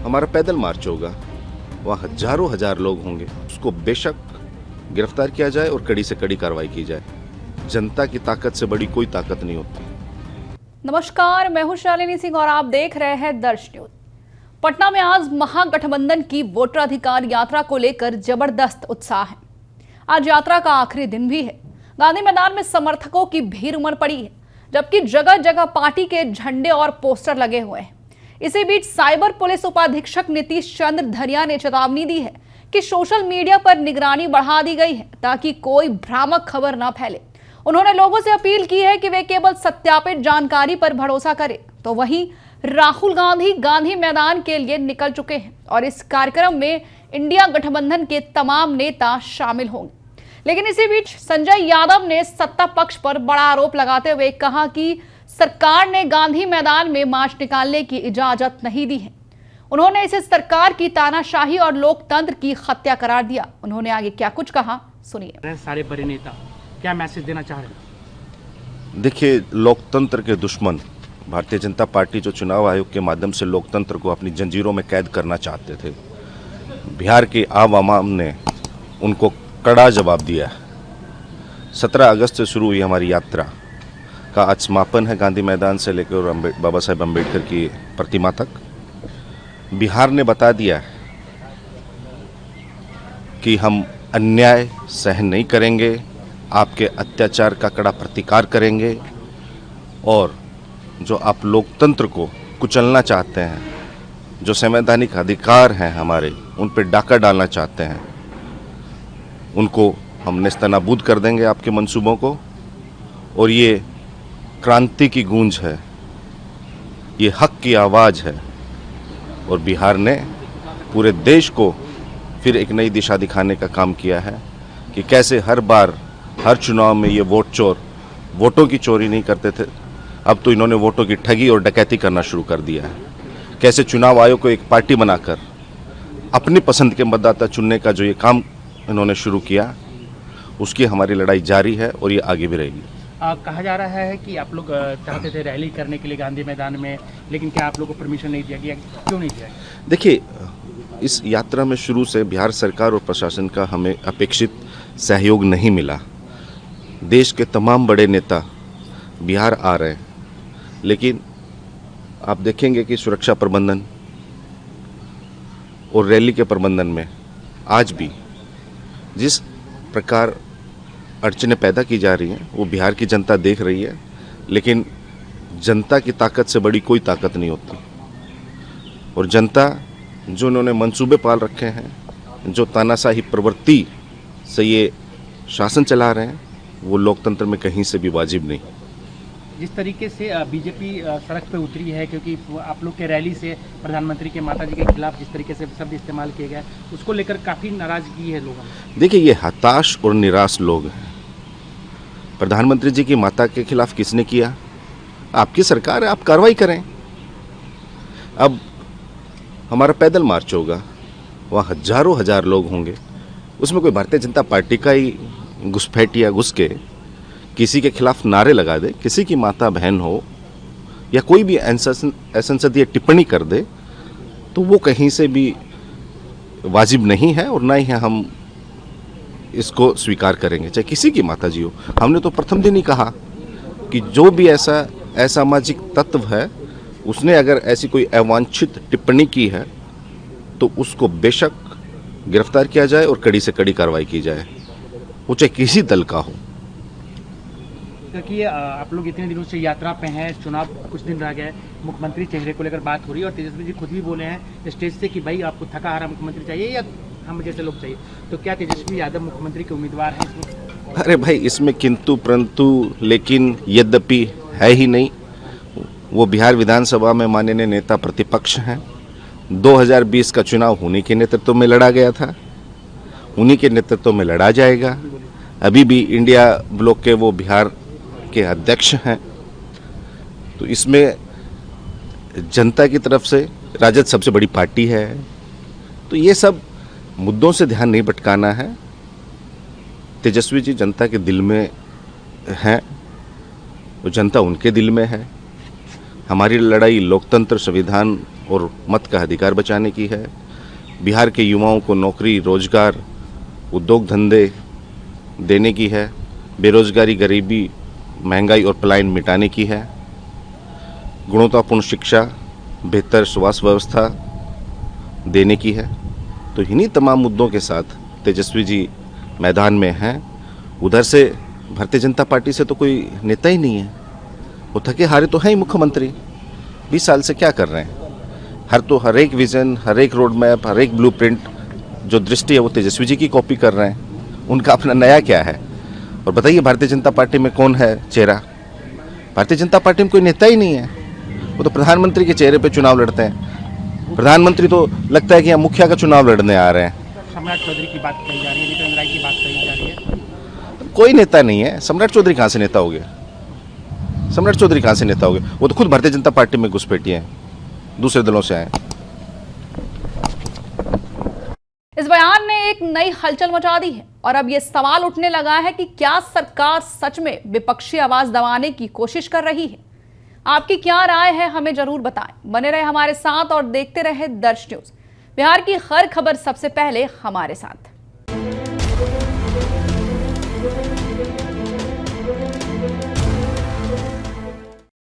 हमारा पैदल मार्च होगा, वहाँ हजारों हजार लोग होंगे, उसको बेशक गिरफ्तार किया जाए और कड़ी से कड़ी कार्रवाई की जाए। जनता की ताकत से बड़ी कोई ताकत नहीं होती। नमस्कार, मैं हूं शालिनी सिंह और आप देख रहे हैं दर्श न्यूज। पटना में आज महागठबंधन की वोटर अधिकार यात्रा को लेकर जबरदस्त उत्साह है। आज यात्रा का आखिरी दिन भी है। गांधी मैदान में समर्थकों की भीड़ उमड़ पड़ी है, जबकि जगह जगह पार्टी के झंडे और पोस्टर लगे हुए हैं। इसी बीच साइबर पुलिस उपाधीक्षक नीतीश चंद्र धरिया ने चेतावनी दी है कि सोशल मीडिया पर निगरानी बढ़ा दी गई है ताकि कोई भ्रामक खबर न फैले। उन्होंने लोगों से अपील की है कि वे केवल सत्यापित जानकारी पर भरोसा करें। तो वहीं राहुल गांधी गांधी मैदान के लिए निकल चुके हैं और इस कार्यक्रम में इंडिया गठबंधन के तमाम नेता शामिल होंगे। लेकिन इसी बीच संजय यादव ने सत्ता पक्ष पर बड़ा आरोप लगाते हुए कहा कि सरकार ने गांधी मैदान में मार्च निकालने की इजाजत नहीं दी है। उन्होंने इसे सरकार की तानाशाही और लोकतंत्र की हत्या करार दिया। उन्होंने आगे क्या कुछ कहा, सुनिए। सारे बड़े नेता क्या मैसेज देना चाह रहे हैं? देखिए, लोकतंत्र के दुश्मन भारतीय जनता पार्टी जो चुनाव आयोग के माध्यम से लोकतंत्र को अपनी जंजीरों में कैद करना चाहते थे, बिहार की आवाम ने उनको कड़ा जवाब दिया। 17 अगस्त से शुरू हुई हमारी यात्रा का आज समापन है गांधी मैदान से लेकर बाबा साहेब अम्बेडकर की प्रतिमा तक। बिहार ने बता दिया कि हम अन्याय सहन नहीं करेंगे, आपके अत्याचार का कड़ा प्रतिकार करेंगे और जो आप लोकतंत्र को कुचलना चाहते हैं, जो संवैधानिक अधिकार हैं हमारे, उन पर डाका डालना चाहते हैं, उनको हम नेस्तनाबूद कर देंगे आपके मंसूबों को। और ये क्रांति की गूंज है, ये हक की आवाज़ है और बिहार ने पूरे देश को फिर एक नई दिशा दिखाने का काम किया है कि कैसे हर बार हर चुनाव में ये वोट चोर वोटों की चोरी नहीं करते थे, अब तो इन्होंने वोटों की ठगी और डकैती करना शुरू कर दिया है। कैसे चुनाव आयोग को एक पार्टी बनाकर अपनी पसंद के मतदाता चुनने का जो ये काम इन्होंने शुरू किया, उसकी हमारी लड़ाई जारी है और ये आगे भी रहेगी। कहा जा रहा है कि आप लोग चाहते थे रैली करने के लिए गांधी मैदान में, लेकिन क्या आप लोगों को परमिशन नहीं दिया गया? क्यों नहीं दिया? देखिए, इस यात्रा में शुरू से बिहार सरकार और प्रशासन का हमें अपेक्षित सहयोग नहीं मिला। देश के तमाम बड़े नेता बिहार आ रहे हैं, लेकिन आप देखेंगे कि सुरक्षा प्रबंधन और रैली के प्रबंधन में आज भी जिस प्रकार अड़चनें पैदा की जा रही हैं वो बिहार की जनता देख रही है। लेकिन जनता की ताकत से बड़ी कोई ताकत नहीं होती और जनता जो उन्होंने मंसूबे पाल रखे हैं, जो तानाशाही प्रवृत्ति से ये शासन चला रहे हैं, वो लोकतंत्र में कहीं से भी वाजिब नहीं। जिस तरीके से बीजेपी सड़क पे उतरी है, क्योंकि आप लोग के रैली से प्रधानमंत्री के माताजी के खिलाफ जिस तरीके से शब्द इस्तेमाल किए गए, उसको लेकर काफ़ी नाराजगी है लोगों में। देखिए, ये हताश और निराश लोग हैं। प्रधानमंत्री जी की माता के खिलाफ किसने किया? आपकी सरकार है, आप कार्रवाई करें। अब हमारा पैदल मार्च होगा, वहाँ हजारों हजार लोग होंगे, उसमें कोई भारतीय जनता पार्टी का ही घुसपैठिया घुस के किसी के खिलाफ नारे लगा दे, किसी की माता बहन हो या कोई भी असंसदीय टिप्पणी कर दे, तो वो कहीं से भी वाजिब नहीं है और ना ही हम इसको स्वीकार करेंगे, चाहे किसी की माता जी हो। हमने तो प्रथम दिन ही कहा कि जो भी ऐसा असामाजिक तत्व है, उसने अगर ऐसी कोई अवांछित टिप्पणी की है तो उसको बेशक गिरफ्तार किया जाए और कड़ी से कड़ी कार्रवाई की जाए, वो चाहे किसी दल का हो। क्योंकि आप लोग इतने दिनों से यात्रा पे हैं, चुनाव कुछ दिन रह गए, मुख्यमंत्री चेहरे को लेकर बात हो रही है और तेजस्वी जी खुद भी बोले हैं स्टेज से कि भाई आपको थका हारा मुख्यमंत्री चाहिए या हम जैसे लोग चाहिए। तो क्या तेजस्वी यादव मुख्यमंत्री के उम्मीदवार हैं इसमें? अरे भाई, इसमें किंतु परंतु लेकिन यद्यपि है ही नहीं। वो बिहार विधानसभा में माननीय नेता प्रतिपक्ष हैं। 2020 का चुनाव उन्हीं के नेतृत्व में लड़ा गया था, उन्हीं के नेतृत्व में लड़ा जाएगा। अभी भी इंडिया ब्लॉक के वो बिहार के अध्यक्ष हैं। तो इसमें जनता की तरफ से राजद सबसे बड़ी पार्टी है, तो ये सब मुद्दों से ध्यान नहीं भटकाना है। तेजस्वी जी जनता के दिल में हैं, वो जनता उनके दिल में है। हमारी लड़ाई लोकतंत्र, संविधान और मत का अधिकार बचाने की है। बिहार के युवाओं को नौकरी, रोजगार, उद्योग धंधे देने की है। बेरोजगारी, गरीबी, महंगाई और पलायन मिटाने की है। गुणवत्तापूर्ण शिक्षा, बेहतर स्वास्थ्य व्यवस्था देने की है। तो इन्हीं तमाम मुद्दों के साथ तेजस्वी जी मैदान में हैं। उधर से भारतीय जनता पार्टी से तो कोई नेता ही नहीं है। वो थके हारे तो हैं ही मुख्यमंत्री। 20 साल से क्या कर रहे हैं? हर एक विजन, हर एक रोड मैप, हर एक ब्लूप्रिंट जो दृष्टि है वो तेजस्वी जी की कॉपी कर रहे हैं। उनका अपना नया क्या है? और बताइए, भारतीय जनता पार्टी में कौन है चेहरा? भारतीय जनता पार्टी में कोई नेता ही नहीं है। वो तो प्रधानमंत्री के चेहरे पे चुनाव लड़ते हैं। प्रधानमंत्री तो लगता है कि यहाँ मुखिया का चुनाव लड़ने आ रहे हैं। सम्राट चौधरी की बात कही जा रही है, नित्यानंद राय की बात कही जा रही है। कोई नेता नहीं है। सम्राट चौधरी कहाँ से नेता हो गया? सम्राट चौधरी कहाँ से नेता हो गया? वो तो खुद भारतीय जनता पार्टी में घुसपैठिए हैं, दूसरे दलों से आए। इस बयान ने एक नई हलचल मचा दी है और अब यह सवाल उठने लगा है कि क्या सरकार सच में विपक्षी आवाज दबाने की कोशिश कर रही है? आपकी क्या राय है, हमें जरूर बताएं। बने रहे हमारे साथ और देखते रहे दर्श न्यूज। बिहार की हर खबर सबसे पहले हमारे साथ।